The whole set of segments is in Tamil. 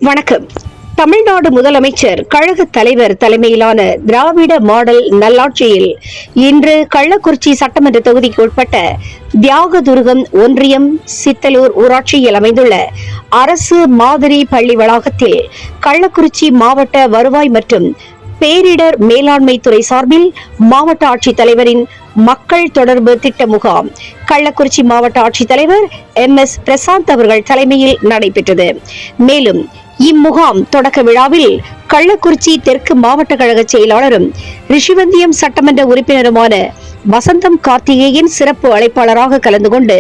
வணக்கம். தமிழ்நாடு முதலமைச்சர் கழக தலைவர் தலைமையிலான திராவிட மாடல் நல்லாட்சியில் இன்று கள்ளக்குறிச்சி சட்டமன்ற தொகுதிக்கு உட்பட்ட தியாகதுருகம் ஒன்றியம் சித்தலூர் ஊராட்சியில் அமைந்துள்ள அரசு மாதிரி பள்ளி வளாகத்தில் கள்ளக்குறிச்சி மாவட்ட வருவாய் மற்றும் பேரிடர் மேலாண்மை துறை சார்பில் மாவட்ட ஆட்சித்தலைவரின் மக்கள் தொடர்பு திட்ட முகாம் கள்ளக்குறிச்சி மாவட்ட ஆட்சித்தலைவர் MS பிரசாந்த் அவர்கள் தலைமையில் நடைபெற்றது. மேலும் இம்முகாம் தொடக்க விழாவில் கள்ளக்குறிச்சி தெற்கு மாவட்ட கழக செயலாளரும் ரிஷிவந்தியம் சட்டமன்ற உறுப்பினருமான வசந்தம் கார்த்திகேயன் சிறப்பு அழைப்பாளராக கலந்து கொண்டு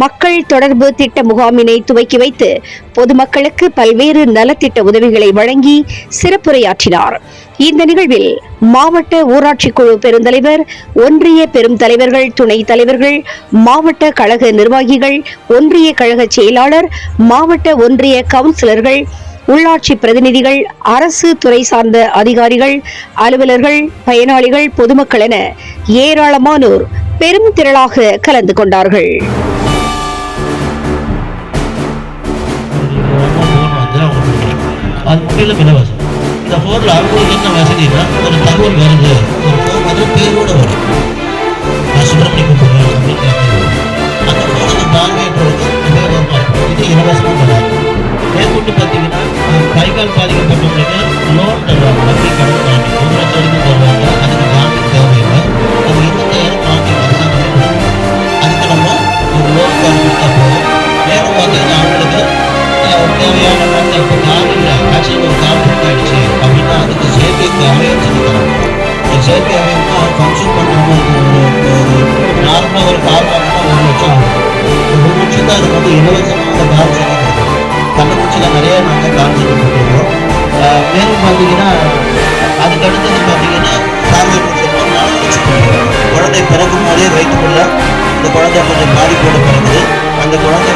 மக்கள் தொடர்பு திட்ட முகாமினை துவக்கி வைத்து பொதுமக்களுக்கு பல்வேறு நலத்திட்ட உதவிகளை வழங்கி சிறப்புரையாற்றினார். இந்த நிகழ்வில் மாவட்ட ஊராட்சி குழு பெருந்தலைவர், ஒன்றிய பெரும் தலைவர்கள், துணைத் தலைவர்கள், மாவட்ட கழக நிர்வாகிகள், ஒன்றிய கழக செயலாளர், மாவட்ட ஒன்றிய கவுன்சிலர்கள், உள்ளாட்சி பிரதிநிதிகள், அரசு துறை சார்ந்த அதிகாரிகள், அலுவலர்கள், பயனாளிகள், பொதுமக்கள் என ஏராளமானோர் பெரும் திரளாக கலந்து கொண்டார்கள். இந்த ஃபோனில் அவங்களுக்கு என்ன வசதினா, ஒரு தகவல் வருது, ஒரு ஃபோன் வந்து பேரோடு வரும், நான் சுப்பிரமணிய கூப்பிடுறேன் அப்படின்னு கேட்குறது. அந்த ஃபோனை டார்கெட்டுறது உபயோகமாக இருக்கும். இது இலவசமாக தராது. மேற்கொண்டு பார்த்தீங்கன்னா கைகால் பாதிக்கப்பட்டவங்களுக்கு லோன் தருவாங்க. வங்கி கடன் வாங்கி 1 லட்சம் வரைக்கும் தருவாங்க. அதுக்கு ஜாமீன் தேவையில்லை. அது 20,000 வாங்கி அரசாங்கமே கொடுக்கும். அதுக்கு நம்ம ஒரு லோன் கார்டு கொடுத்தா போதும். மேலும் பார்த்தீங்கன்னா அவங்களுக்கு தேவையான வந்து இப்போ கார் இல்லை, ஆக்சுவலி ஒரு கார் புக் ஆகிடுச்சு அப்படின்னா அதுக்கு செயற்கைக்கு அவையர் சொல்லி தராங்க. இந்த செயற்கை அவையர்னா ஃபங்க்ஷன் பண்ணுறவங்க ஒரு நார்மலாக ஒரு கார் வாங்கினா 1 லட்சம் ஆகும். 1 லட்சம் தான் அதுக்கு வந்து இலவசமாக கார் சொல்லி கொடுக்குறோம். கள்ளக்குறிச்சியில் நிறைய நாங்கள் கார் சொல்லி கொடுத்துருக்கோம். மேலும் பார்த்தீங்கன்னா அதுக்கு அடுத்தது பார்த்தீங்கன்னா டார்கெட் வச்சுருக்கோம் 4 லட்சம் குழந்தை பிறக்கும் போதே வைத்துக்கொள்ள இந்த குழந்தை கொஞ்சம் பாதிப்போடு பிறகுது. அந்த குழந்தை